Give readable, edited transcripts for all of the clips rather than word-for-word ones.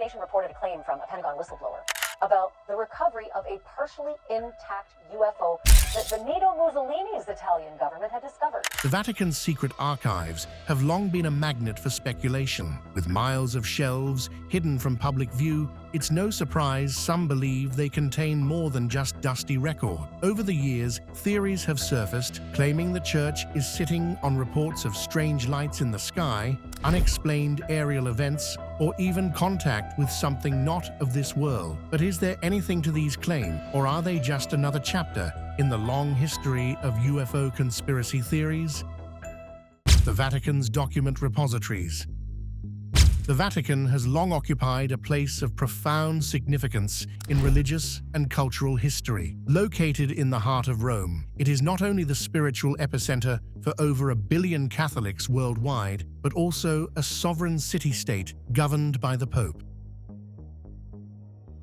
station reported a claim from a Pentagon whistleblower about the recovery of a partially intact UFO that Benito Mussolini's Italian government had discovered. The Vatican's secret archives have long been a magnet for speculation. With miles of shelves hidden from public view, it's no surprise some believe they contain more than just dusty record. Over the years, theories have surfaced claiming the Church is sitting on reports of strange lights in the sky, unexplained aerial events, or even contact with something not of this world. But is there anything to these claims, or are they just another chapter in the long history of UFO conspiracy theories? The Vatican's document repositories. The Vatican has long occupied a place of profound significance in religious and cultural history. Located in the heart of Rome, it is not only the spiritual epicenter for over 1 billion Catholics worldwide, but also a sovereign city-state governed by the Pope.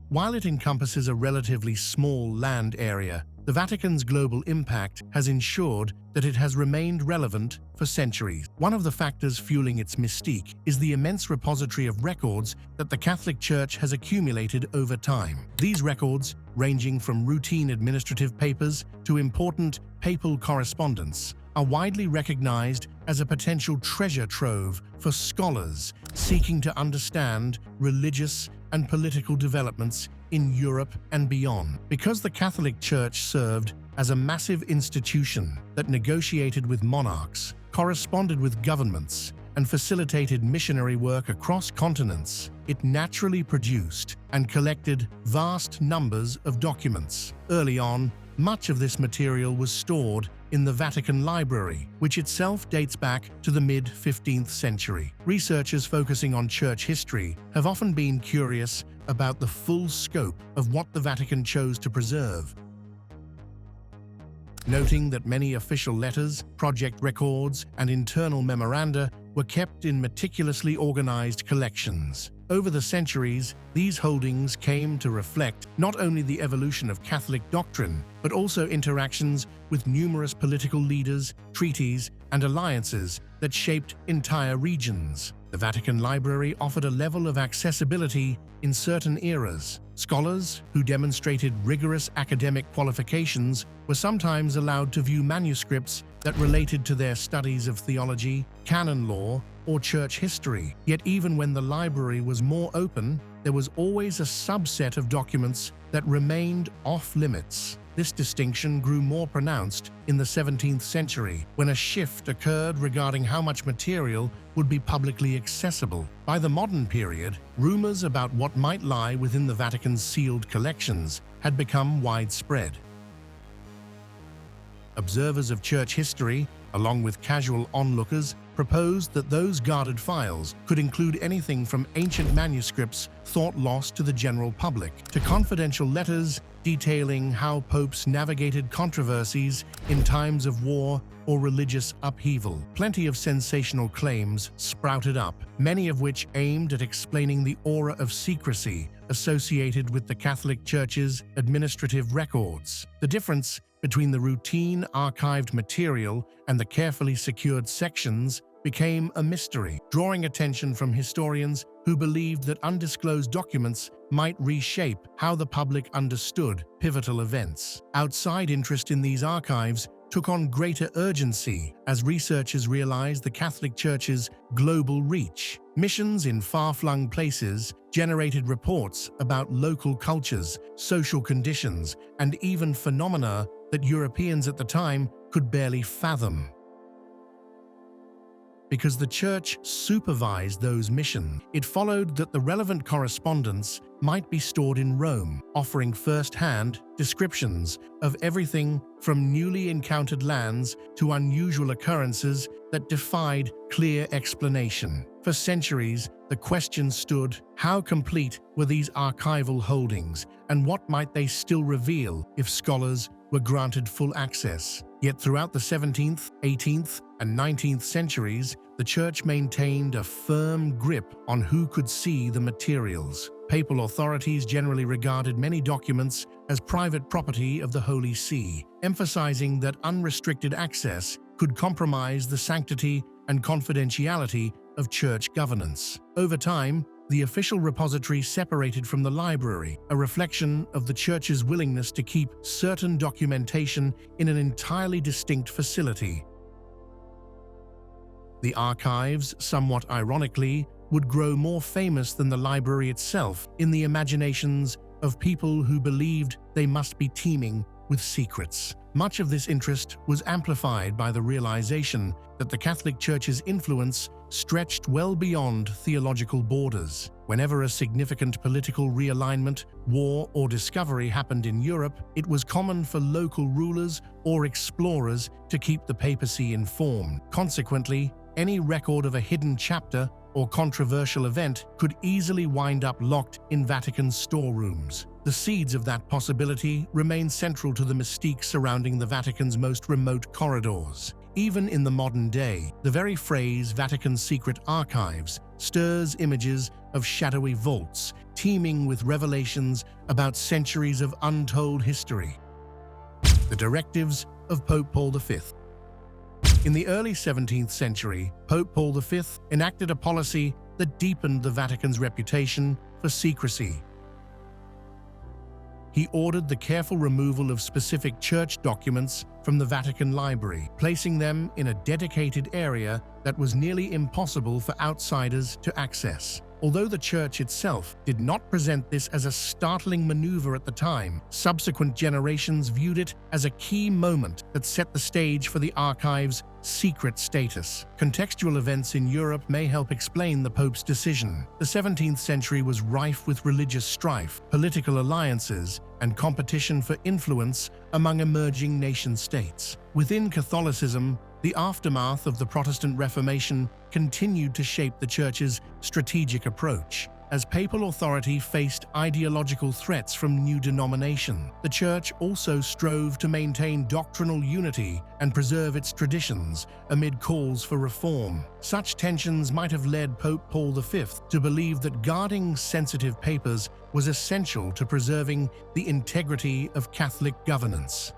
While it encompasses a relatively small land area, the Vatican's global impact has ensured that it has remained relevant for centuries. One of the factors fueling its mystique is the immense repository of records that the Catholic Church has accumulated over time. These records, ranging from routine administrative papers to important papal correspondence, are widely recognized as a potential treasure trove for scholars seeking to understand religious and political developments in Europe and beyond. Because the Catholic Church served as a massive institution that negotiated with monarchs, corresponded with governments, and facilitated missionary work across continents, it naturally produced and collected vast numbers of documents. Early on, much of this material was stored in the Vatican Library, which itself dates back to the mid-15th century. Researchers focusing on church history have often been curious about the full scope of what the Vatican chose to preserve, noting that many official letters, project records, and internal memoranda were kept in meticulously organized collections. Over the centuries, these holdings came to reflect not only the evolution of Catholic doctrine, but also interactions with numerous political leaders, treaties, and alliances that shaped entire regions. The Vatican Library offered a level of accessibility in certain eras. Scholars who demonstrated rigorous academic qualifications were sometimes allowed to view manuscripts that related to their studies of theology, canon law, or church history. Yet even when the library was more open, there was always a subset of documents that remained off-limits. This distinction grew more pronounced in the 17th century, when a shift occurred regarding how much material would be publicly accessible. By the modern period, rumors about what might lie within the Vatican's sealed collections had become widespread. Observers of church history, along with casual onlookers, proposed that those guarded files could include anything from ancient manuscripts thought lost to the general public, to confidential letters detailing how popes navigated controversies in times of war or religious upheaval. Plenty of sensational claims sprouted up, many of which aimed at explaining the aura of secrecy associated with the Catholic Church's administrative records. The difference between the routine archived material and the carefully secured sections became a mystery, drawing attention from historians who believed that undisclosed documents might reshape how the public understood pivotal events. Outside interest in these archives took on greater urgency as researchers realized the Catholic Church's global reach. Missions in far-flung places generated reports about local cultures, social conditions, and even phenomena that Europeans at the time could barely fathom. Because the Church supervised those missions, it followed that the relevant correspondence might be stored in Rome, offering first-hand descriptions of everything from newly encountered lands to unusual occurrences that defied clear explanation. For centuries, the question stood: how complete were these archival holdings, and what might they still reveal if scholars were granted full access? Yet throughout the 17th, 18th, and 19th centuries, the Church maintained a firm grip on who could see the materials. Papal authorities generally regarded many documents as private property of the Holy See, emphasizing that unrestricted access could compromise the sanctity and confidentiality of church governance. Over time, the official repository separated from the library, a reflection of the Church's willingness to keep certain documentation in an entirely distinct facility. The archives, somewhat ironically, would grow more famous than the library itself in the imaginations of people who believed they must be teeming with secrets. Much of this interest was amplified by the realization that the Catholic Church's influence stretched well beyond theological borders. Whenever a significant political realignment, war, or discovery happened in Europe, it was common for local rulers or explorers to keep the papacy informed. Consequently, any record of a hidden chapter or controversial event could easily wind up locked in Vatican's storerooms. The seeds of that possibility remain central to the mystique surrounding the Vatican's most remote corridors. Even in the modern day, the very phrase Vatican's secret archives stirs images of shadowy vaults teeming with revelations about centuries of untold history. The directives of Pope Paul V. In the early 17th century, Pope Paul V enacted a policy that deepened the Vatican's reputation for secrecy. He ordered the careful removal of specific church documents from the Vatican Library, placing them in a dedicated area that was nearly impossible for outsiders to access. Although the Church itself did not present this as a startling maneuver at the time, subsequent generations viewed it as a key moment that set the stage for the archive's secret status. Contextual events in Europe may help explain the Pope's decision. The 17th century was rife with religious strife, political alliances, and competition for influence among emerging nation-states. Within Catholicism, the aftermath of the Protestant Reformation continued to shape the Church's strategic approach. As papal authority faced ideological threats from new denominations, the Church also strove to maintain doctrinal unity and preserve its traditions amid calls for reform. Such tensions might have led Pope Paul V to believe that guarding sensitive papers was essential to preserving the integrity of Catholic governance.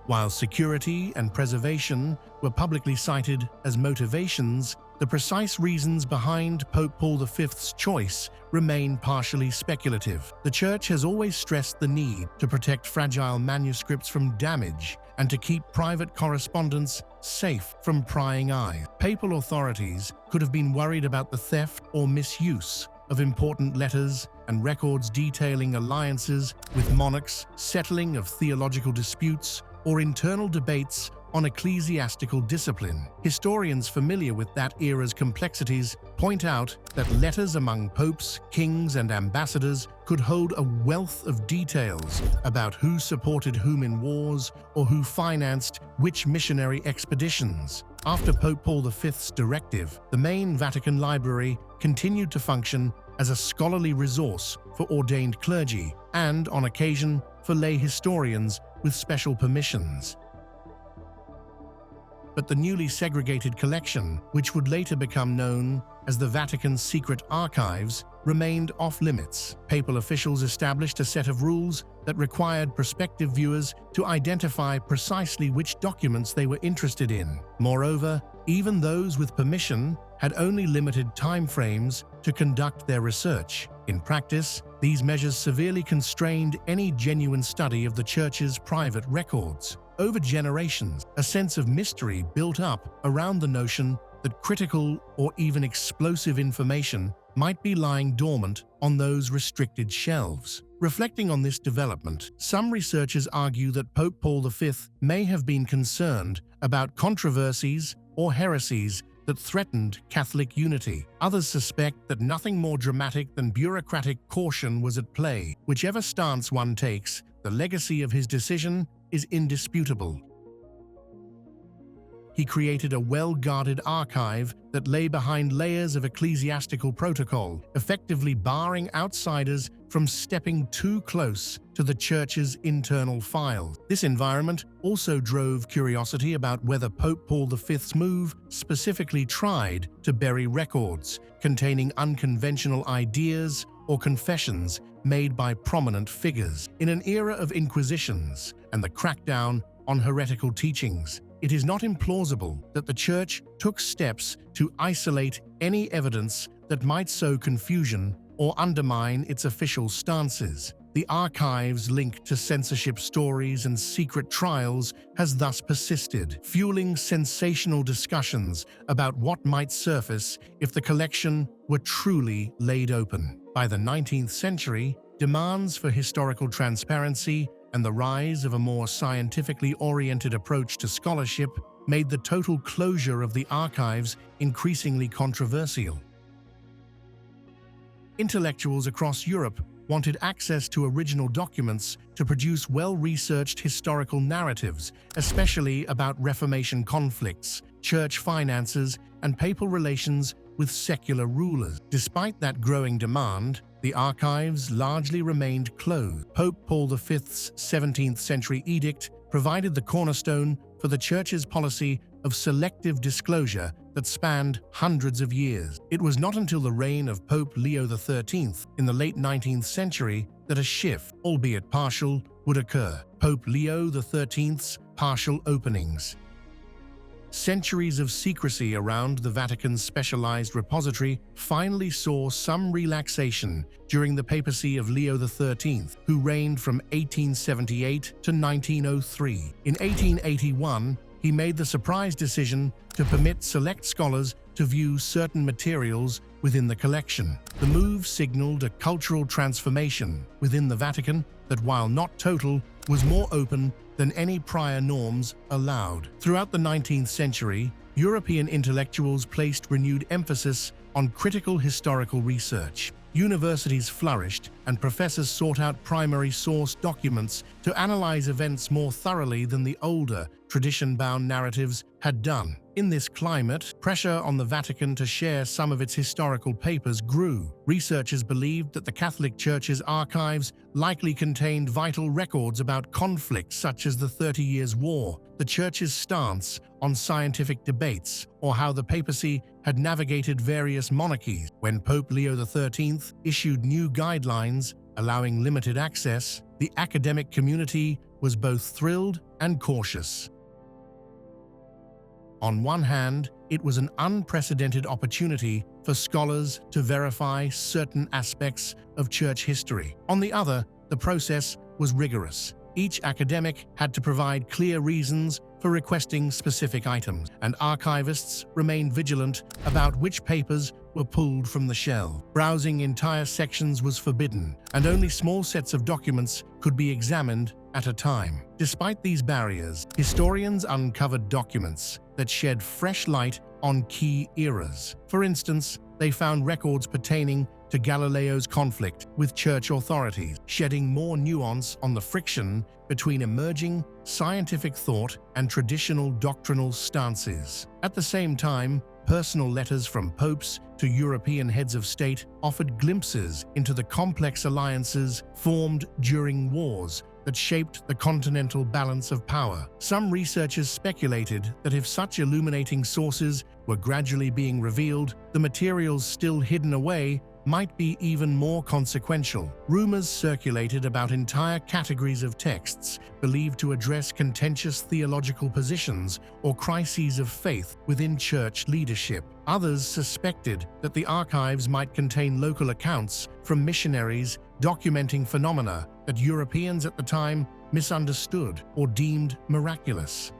While security and preservation were publicly cited as motivations, the precise reasons behind Pope Paul V's choice remain partially speculative. The Church has always stressed the need to protect fragile manuscripts from damage and to keep private correspondence safe from prying eyes. Papal authorities could have been worried about the theft or misuse of important letters and records detailing alliances with monarchs, settling of theological disputes, or internal debates on ecclesiastical discipline. Historians familiar with that era's complexities point out that letters among popes, kings, and ambassadors could hold a wealth of details about who supported whom in wars or who financed which missionary expeditions. After Pope Paul V's directive, the main Vatican Library continued to function as a scholarly resource for ordained clergy and, on occasion, for lay historians with special permissions. But the newly segregated collection, which would later become known as the Vatican's secret archives, remained off-limits. Papal officials established a set of rules that required prospective viewers to identify precisely which documents they were interested in. Moreover, even those with permission had only limited timeframes to conduct their research. In practice, these measures severely constrained any genuine study of the Church's private records. Over generations, a sense of mystery built up around the notion that critical or even explosive information might be lying dormant on those restricted shelves. Reflecting on this development, some researchers argue that Pope Paul V may have been concerned about controversies or heresies that threatened Catholic unity. Others suspect that nothing more dramatic than bureaucratic caution was at play. Whichever stance one takes, the legacy of his decision is indisputable. He created a well-guarded archive that lay behind layers of ecclesiastical protocol, effectively barring outsiders from stepping too close to the Church's internal files. This environment also drove curiosity about whether Pope Paul V's move specifically tried to bury records containing unconventional ideas or confessions made by prominent figures. In an era of inquisitions and the crackdown on heretical teachings, it is not implausible that the Church took steps to isolate any evidence that might sow confusion or undermine its official stances. The archive's link to censorship stories and secret trials has thus persisted, fueling sensational discussions about what might surface if the collection were truly laid open. By the 19th century, demands for historical transparency and the rise of a more scientifically oriented approach to scholarship made the total closure of the archives increasingly controversial. Intellectuals across Europe wanted access to original documents to produce well-researched historical narratives, especially about Reformation conflicts, church finances, and papal relations with secular rulers. Despite that growing demand, the archives largely remained closed. Pope Paul V's 17th-century edict provided the cornerstone for the Church's policy of selective disclosure that spanned hundreds of years. It was not until the reign of Pope Leo XIII in the late 19th century that a shift, albeit partial, would occur. Pope Leo XIII's partial openings. Centuries of secrecy around the Vatican's specialized repository finally saw some relaxation during the papacy of Leo XIII, who reigned from 1878 to 1903. In 1881, he made the surprise decision to permit select scholars to view certain materials within the collection. The move signaled a cultural transformation within the Vatican that, while not total, was more open than any prior norms allowed. Throughout the 19th century, European intellectuals placed renewed emphasis on critical historical research. Universities flourished, and professors sought out primary source documents to analyze events more thoroughly than the older, tradition-bound narratives had done. In this climate, pressure on the Vatican to share some of its historical papers grew. Researchers believed that the Catholic Church's archives likely contained vital records about conflicts such as the 30 Years' War, the Church's stance on scientific debates, or how the papacy had navigated various monarchies. When Pope Leo XIII issued new guidelines allowing limited access, the academic community was both thrilled and cautious. On one hand, it was an unprecedented opportunity for scholars to verify certain aspects of church history. On the other, the process was rigorous. Each academic had to provide clear reasons for requesting specific items, and archivists remained vigilant about which papers were pulled from the shelf. Browsing entire sections was forbidden, and only small sets of documents could be examined at a time. Despite these barriers, historians uncovered documents that shed fresh light on key eras. For instance, they found records pertaining to Galileo's conflict with church authorities, shedding more nuance on the friction between emerging scientific thought and traditional doctrinal stances. At the same time, personal letters from popes to European heads of state offered glimpses into the complex alliances formed during wars that shaped the continental balance of power. Some researchers speculated that if such illuminating sources were gradually being revealed, the materials still hidden away might be even more consequential. Rumors circulated about entire categories of texts believed to address contentious theological positions or crises of faith within church leadership. Others suspected that the archives might contain local accounts from missionaries documenting phenomena that Europeans at the time misunderstood or deemed miraculous.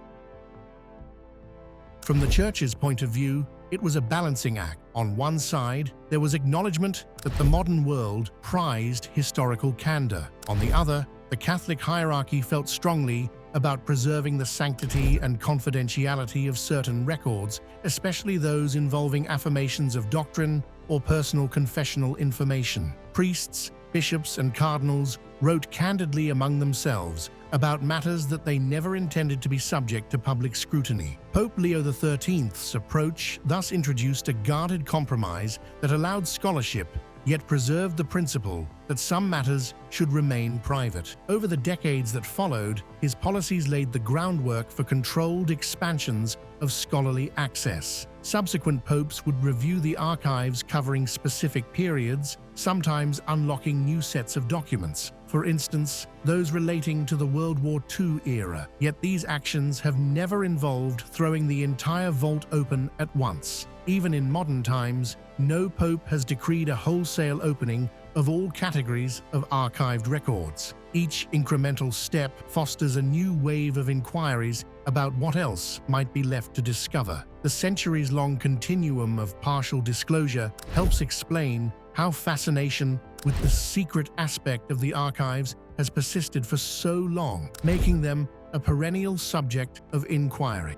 From the Church's point of view, it was a balancing act. On one side, there was acknowledgement that the modern world prized historical candor. On the other, the Catholic hierarchy felt strongly about preserving the sanctity and confidentiality of certain records, especially those involving affirmations of doctrine or personal confessional information. Priests, bishops, and cardinals wrote candidly among themselves about matters that they never intended to be subject to public scrutiny. Pope Leo XIII's approach thus introduced a guarded compromise that allowed scholarship, yet preserved the principle that some matters should remain private. Over the decades that followed, his policies laid the groundwork for controlled expansions of scholarly access. Subsequent popes would review the archives covering specific periods, sometimes unlocking new sets of documents. for instance, those relating to the World War II era. Yet these actions have never involved throwing the entire vault open at once. Even in modern times, no pope has decreed a wholesale opening of all categories of archived records. Each incremental step fosters a new wave of inquiries about what else might be left to discover. The centuries-long continuum of partial disclosure helps explain how fascination with the secret aspect of the archives has persisted for so long, making them a perennial subject of inquiry.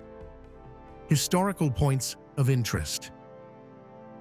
Historical points of interest.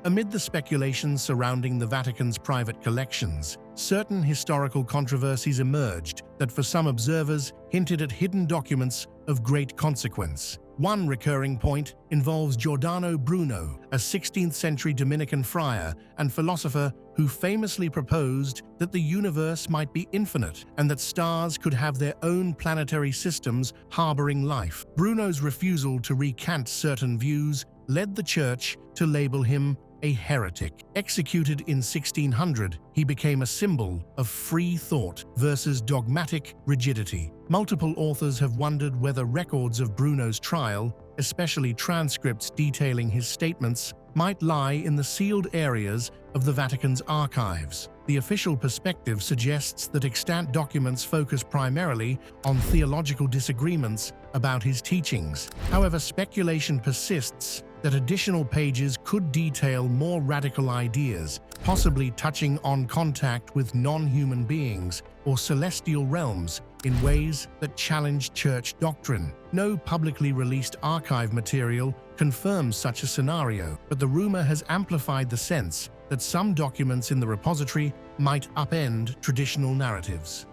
Amid the speculations surrounding the Vatican's private collections, certain historical controversies emerged that for some observers hinted at hidden documents of great consequence. One recurring point involves Giordano Bruno, a 16th-century Dominican friar and philosopher who famously proposed that the universe might be infinite and that stars could have their own planetary systems harboring life. Bruno's refusal to recant certain views led the Church to label him a heretic. Executed in 1600, he became a symbol of free thought versus dogmatic rigidity. Multiple authors have wondered whether records of Bruno's trial, especially transcripts detailing his statements, might lie in the sealed areas of the Vatican's archives. The official perspective suggests that extant documents focus primarily on theological disagreements about his teachings. However, speculation persists that additional pages could detail more radical ideas, possibly touching on contact with non-human beings or celestial realms in ways that challenge church doctrine. No publicly released archive material confirms such a scenario, but the rumor has amplified the sense that some documents in the repository might upend traditional narratives.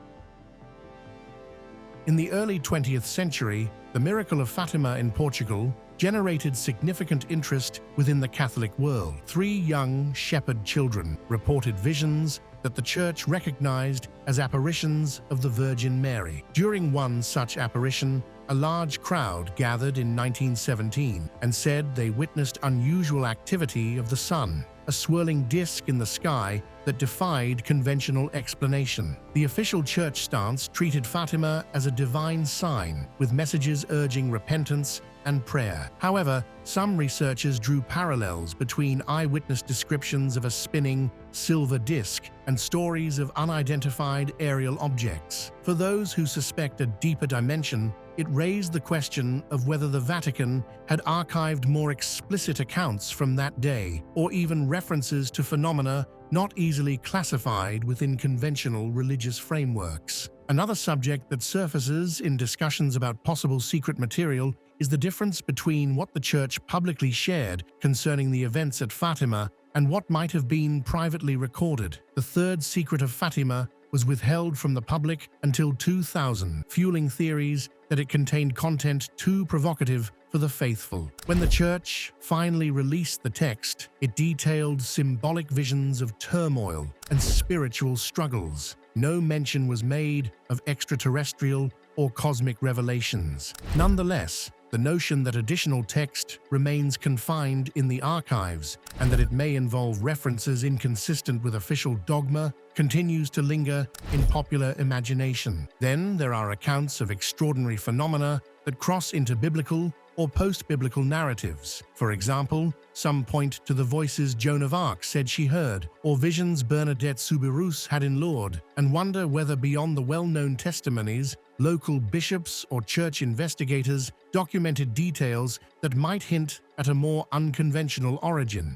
In the early 20th century, the miracle of Fatima in Portugal generated significant interest within the Catholic world. 3 young shepherd children reported visions that the Church recognized as apparitions of the Virgin Mary. During one such apparition, a large crowd gathered in 1917 and said they witnessed unusual activity of the sun, a swirling disk in the sky that defied conventional explanation. The official church stance treated Fatima as a divine sign, with messages urging repentance and prayer. However, some researchers drew parallels between eyewitness descriptions of a spinning silver disc and stories of unidentified aerial objects. For those who suspect a deeper dimension, it raised the question of whether the Vatican had archived more explicit accounts from that day, or even references to phenomena not easily classified within conventional religious frameworks. Another subject that surfaces in discussions about possible secret material is the difference between what the Church publicly shared concerning the events at Fatima and what might have been privately recorded. The third secret of Fatima was withheld from the public until 2000, fueling theories that it contained content too provocative for the faithful. When the Church finally released the text, it detailed symbolic visions of turmoil and spiritual struggles. No mention was made of extraterrestrial or cosmic revelations. Nonetheless, the notion that additional text remains confined in the archives and that it may involve references inconsistent with official dogma continues to linger in popular imagination. Then there are accounts of extraordinary phenomena that cross into biblical or post-biblical narratives. For example, some point to the voices Joan of Arc said she heard, or visions Bernadette Soubirous had in Lourdes, and wonder whether beyond the well-known testimonies, local bishops or church investigators documented details that might hint at a more unconventional origin.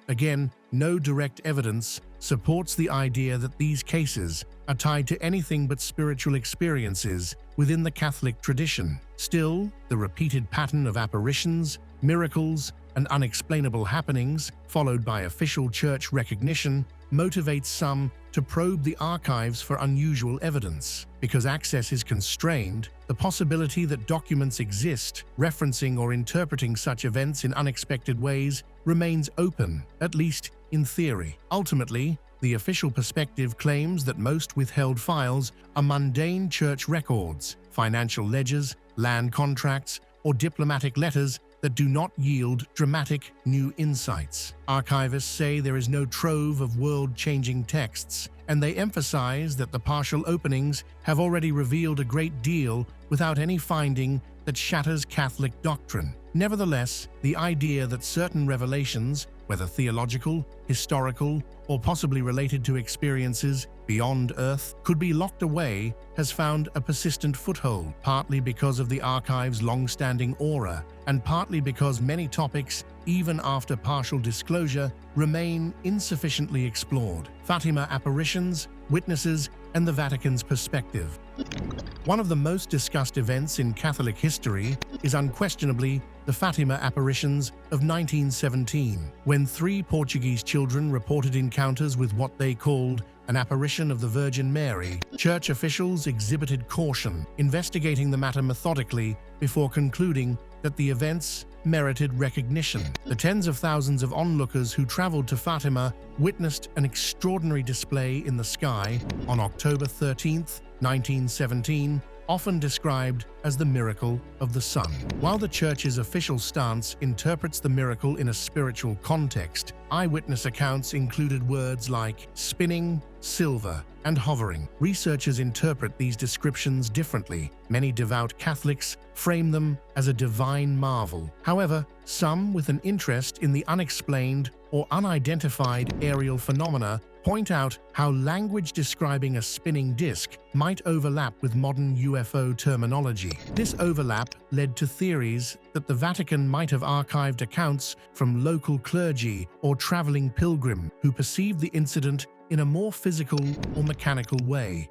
Again, no direct evidence supports the idea that these cases are tied to anything but spiritual experiences within the Catholic tradition. Still, the repeated pattern of apparitions, miracles, and unexplainable happenings, followed by official church recognition, motivates some to probe the archives for unusual evidence. Because access is constrained, the possibility that documents exist, referencing or interpreting such events in unexpected ways, remains open, at least in theory. Ultimately, the official perspective claims that most withheld files are mundane church records, financial ledgers, land contracts, or diplomatic letters that do not yield dramatic new insights. Archivists say there is no trove of world-changing texts, and they emphasize that the partial openings have already revealed a great deal without any finding that shatters Catholic doctrine. Nevertheless, the idea that certain revelations, whether theological, historical, or possibly related to experiences beyond Earth, could be locked away has found a persistent foothold, partly because of the archive's long-standing aura, and partly because many topics, even after partial disclosure, remain insufficiently explored. Fatima apparitions, witnesses, and the Vatican's perspective. One of the most discussed events in Catholic history is unquestionably the Fatima apparitions of 1917, when 3 Portuguese children reported encounters with what they called an apparition of the Virgin Mary. Church officials exhibited caution, investigating the matter methodically before concluding that the events merited recognition. The tens of thousands of onlookers who traveled to Fatima witnessed an extraordinary display in the sky on October 13, 1917, often described as the miracle of the sun. While the Church's official stance interprets the miracle in a spiritual context, eyewitness accounts included words like spinning, silver, and hovering. Researchers interpret these descriptions differently. Many devout Catholics frame them as a divine marvel. However, some with an interest in the unexplained or unidentified aerial phenomena point out how language describing a spinning disk might overlap with modern UFO terminology. This overlap led to theories that the Vatican might have archived accounts from local clergy or traveling pilgrim who perceived the incident in a more physical or mechanical way,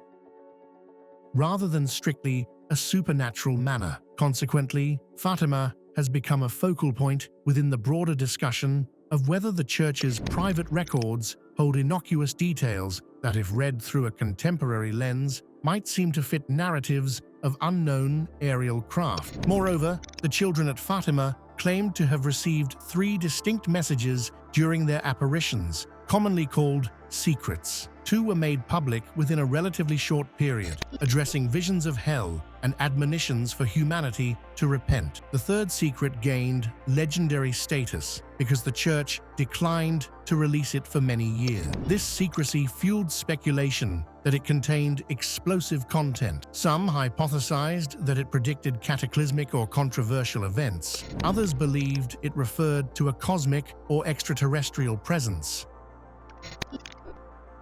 rather than strictly a supernatural manner. Consequently, Fatima has become a focal point within the broader discussion of whether the Church's private records hold innocuous details that, if read through a contemporary lens, might seem to fit narratives of unknown aerial craft. Moreover, the children at Fatima claimed to have received 3 distinct messages during their apparitions, commonly called secrets. 2 were made public within a relatively short period, addressing visions of hell and admonitions for humanity to repent. The 3rd secret gained legendary status because the Church declined to release it for many years. This secrecy fueled speculation that it contained explosive content. Some hypothesized that it predicted cataclysmic or controversial events. Others believed it referred to a cosmic or extraterrestrial presence.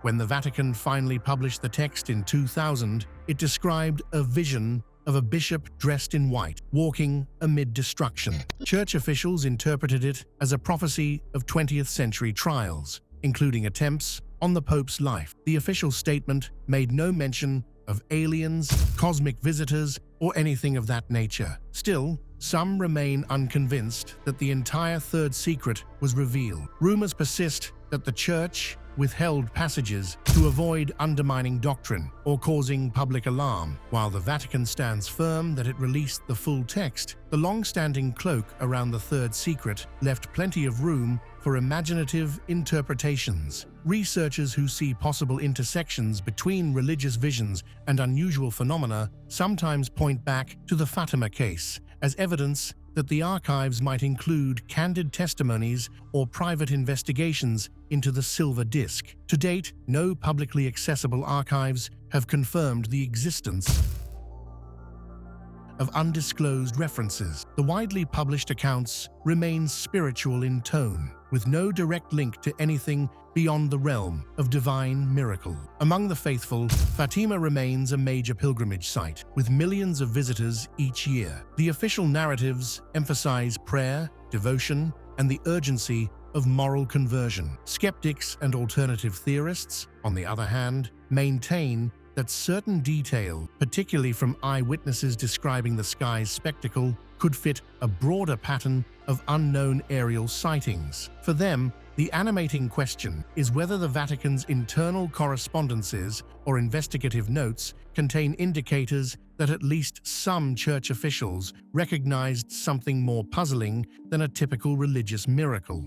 When the Vatican finally published the text in 2000, it described a vision of a bishop dressed in white, walking amid destruction. Church officials interpreted it as a prophecy of 20th century trials, including attempts on the Pope's life. The official statement made no mention of aliens, cosmic visitors, or anything of that nature. Still, some remain unconvinced that the entire 3rd secret was revealed. Rumors persist that the Church withheld passages to avoid undermining doctrine or causing public alarm. While the Vatican stands firm that it released the full text, the long-standing cloak around the 3rd secret left plenty of room for imaginative interpretations. Researchers who see possible intersections between religious visions and unusual phenomena sometimes point back to the Fatima case as evidence that the archives might include candid testimonies or private investigations into the silver disc. To date, no publicly accessible archives have confirmed the existence of undisclosed references. The widely published accounts remain spiritual in tone, with no direct link to anything beyond the realm of divine miracle. Among the faithful, Fatima remains a major pilgrimage site, with millions of visitors each year. The official narratives emphasize prayer, devotion, and the urgency of moral conversion. Skeptics and alternative theorists, on the other hand, maintain that certain detail, particularly from eyewitnesses describing the sky's spectacle, could fit a broader pattern of unknown aerial sightings. For them, the animating question is whether the Vatican's internal correspondences or investigative notes contain indicators that at least some church officials recognized something more puzzling than a typical religious miracle.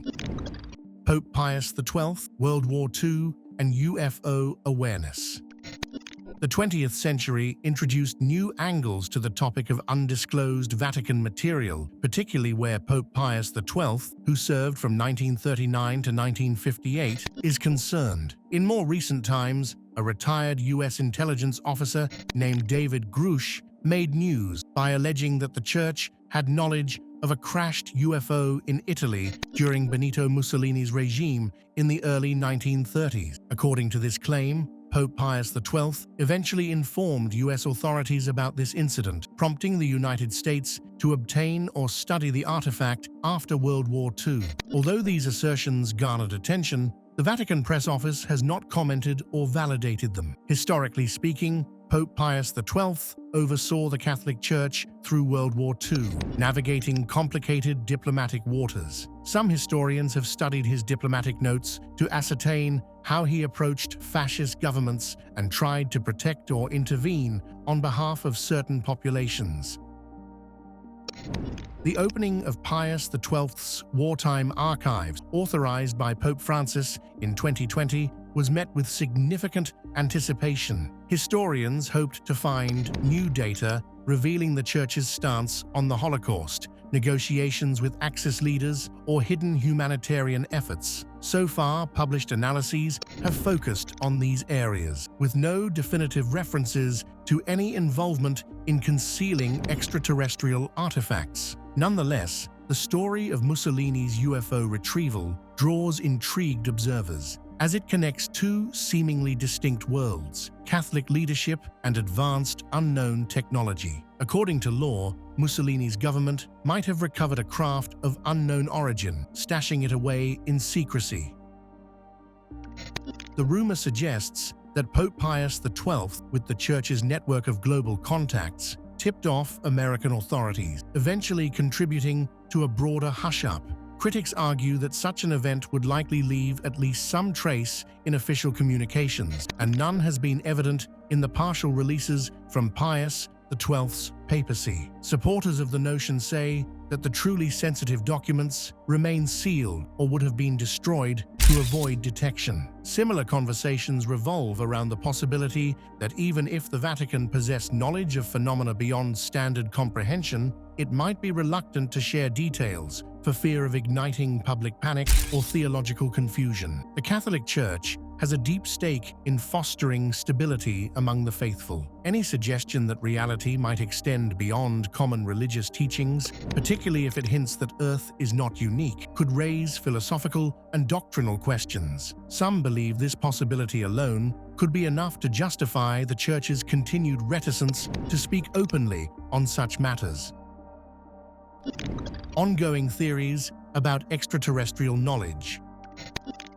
Pope Pius XII, World War II, and UFO awareness. The 20th century introduced new angles to the topic of undisclosed Vatican material, particularly where Pope Pius XII, who served from 1939 to 1958, is concerned. In more recent times, a retired U.S. intelligence officer named David Grush made news by alleging that the Church had knowledge of a crashed UFO in Italy during Benito Mussolini's regime in the early 1930s. According to this claim, Pope Pius XII eventually informed U.S. authorities about this incident, prompting the United States to obtain or study the artifact after World War II. Although these assertions garnered attention, the Vatican press office has not commented or validated them. Historically speaking, Pope Pius XII oversaw the Catholic Church through World War II, navigating complicated diplomatic waters. Some historians have studied his diplomatic notes to ascertain how he approached fascist governments and tried to protect or intervene on behalf of certain populations. The opening of Pius XII's wartime archives, authorized by Pope Francis in 2020, was met with significant anticipation. Historians hoped to find new data revealing the Church's stance on the Holocaust, negotiations with Axis leaders, or hidden humanitarian efforts. So far, published analyses have focused on these areas, with no definitive references to any involvement in concealing extraterrestrial artifacts. Nonetheless, the story of Mussolini's UFO retrieval draws intrigued observers, as it connects two seemingly distinct worlds: Catholic leadership and advanced unknown technology. According to lore, Mussolini's government might have recovered a craft of unknown origin, stashing it away in secrecy. The rumor suggests that Pope Pius XII, with the Church's network of global contacts, tipped off American authorities, eventually contributing to a broader hush-up. Critics argue that such an event would likely leave at least some trace in official communications, and none has been evident in the partial releases from Pius XII's papacy. Supporters of the notion say that the truly sensitive documents remain sealed or would have been destroyed to avoid detection. Similar conversations revolve around the possibility that even if the Vatican possessed knowledge of phenomena beyond standard comprehension, it might be reluctant to share details for fear of igniting public panic or theological confusion. The Catholic Church has a deep stake in fostering stability among the faithful. Any suggestion that reality might extend beyond common religious teachings, particularly if it hints that Earth is not unique, could raise philosophical and doctrinal questions. Some believe this possibility alone could be enough to justify the Church's continued reticence to speak openly on such matters. Ongoing theories about extraterrestrial knowledge.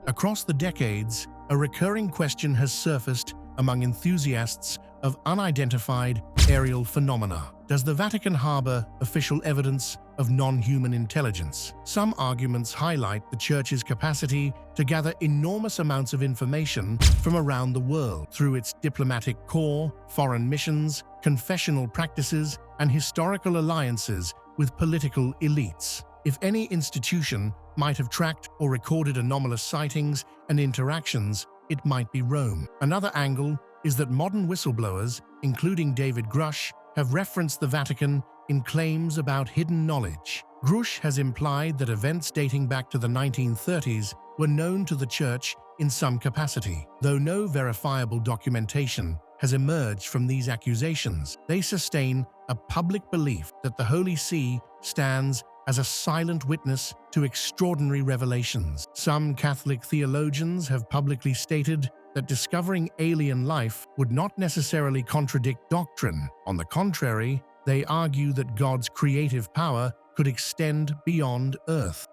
Across the decades, a recurring question has surfaced among enthusiasts of unidentified aerial phenomena. Does the Vatican harbor official evidence of non-human intelligence? Some arguments highlight the Church's capacity to gather enormous amounts of information from around the world through its diplomatic corps, foreign missions, confessional practices, and historical alliances with political elites. If any institution might have tracked or recorded anomalous sightings and interactions, it might be Rome. Another angle is that modern whistleblowers, including David Grush, have referenced the Vatican in claims about hidden knowledge. Grush has implied that events dating back to the 1930s were known to the Church in some capacity. Though no verifiable documentation has emerged from these accusations, they sustain a public belief that the Holy See stands as a silent witness to extraordinary revelations. Some Catholic theologians have publicly stated that discovering alien life would not necessarily contradict doctrine. On the contrary, they argue that God's creative power could extend beyond Earth.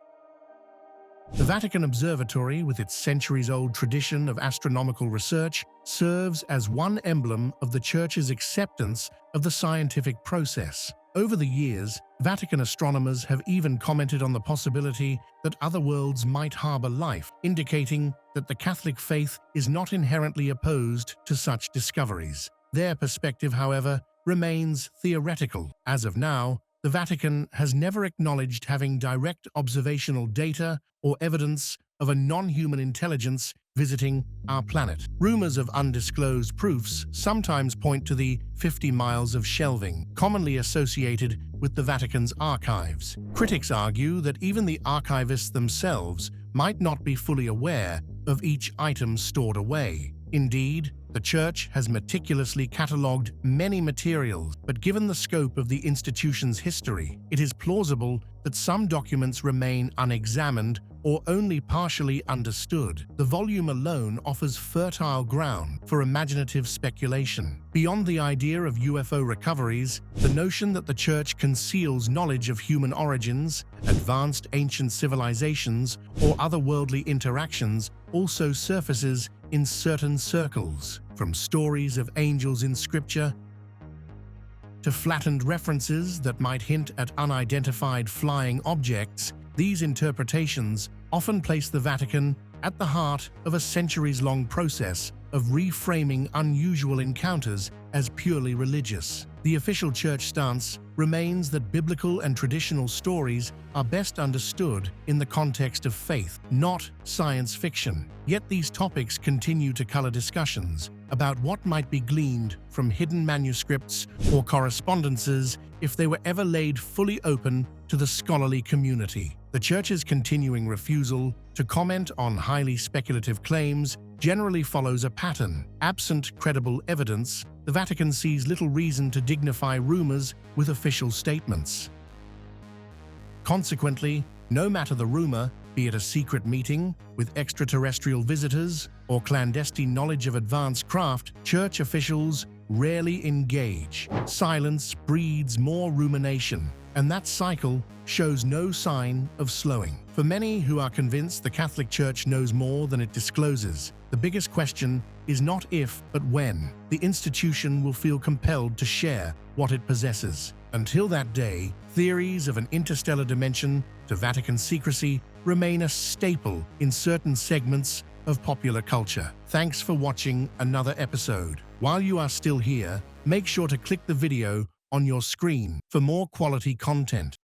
The Vatican Observatory, with its centuries-old tradition of astronomical research, serves as one emblem of the Church's acceptance of the scientific process. Over the years, Vatican astronomers have even commented on the possibility that other worlds might harbor life, indicating that the Catholic faith is not inherently opposed to such discoveries. Their perspective, however, remains theoretical. As of now, the Vatican has never acknowledged having direct observational data or evidence of a non-human intelligence visiting our planet. Rumors of undisclosed proofs sometimes point to the 50 miles of shelving, commonly associated with the Vatican's archives. Critics argue that even the archivists themselves might not be fully aware of each item stored away. Indeed, the Church has meticulously catalogued many materials, but given the scope of the institution's history, it is plausible that some documents remain unexamined or only partially understood. The volume alone offers fertile ground for imaginative speculation. Beyond the idea of UFO recoveries, the notion that the Church conceals knowledge of human origins, advanced ancient civilizations, or otherworldly interactions also surfaces in certain circles. From stories of angels in Scripture to flattened references that might hint at unidentified flying objects, these interpretations often place the Vatican at the heart of a centuries-long process of reframing unusual encounters as purely religious. The official Church stance remains that biblical and traditional stories are best understood in the context of faith, not science fiction. Yet these topics continue to color discussions about what might be gleaned from hidden manuscripts or correspondences if they were ever laid fully open to the scholarly community. The Church's continuing refusal to comment on highly speculative claims generally follows a pattern. Absent credible evidence, the Vatican sees little reason to dignify rumors with official statements. Consequently, no matter the rumor, be it a secret meeting with extraterrestrial visitors or clandestine knowledge of advanced craft, Church officials rarely engage. Silence breeds more rumination, and that cycle shows no sign of slowing. For many who are convinced the Catholic Church knows more than it discloses, the biggest question is not if, but when the institution will feel compelled to share what it possesses. Until that day, theories of an interstellar dimension to Vatican secrecy remain a staple in certain segments of popular culture. Thanks for watching another episode. While you are still here, make sure to click the video on your screen for more quality content.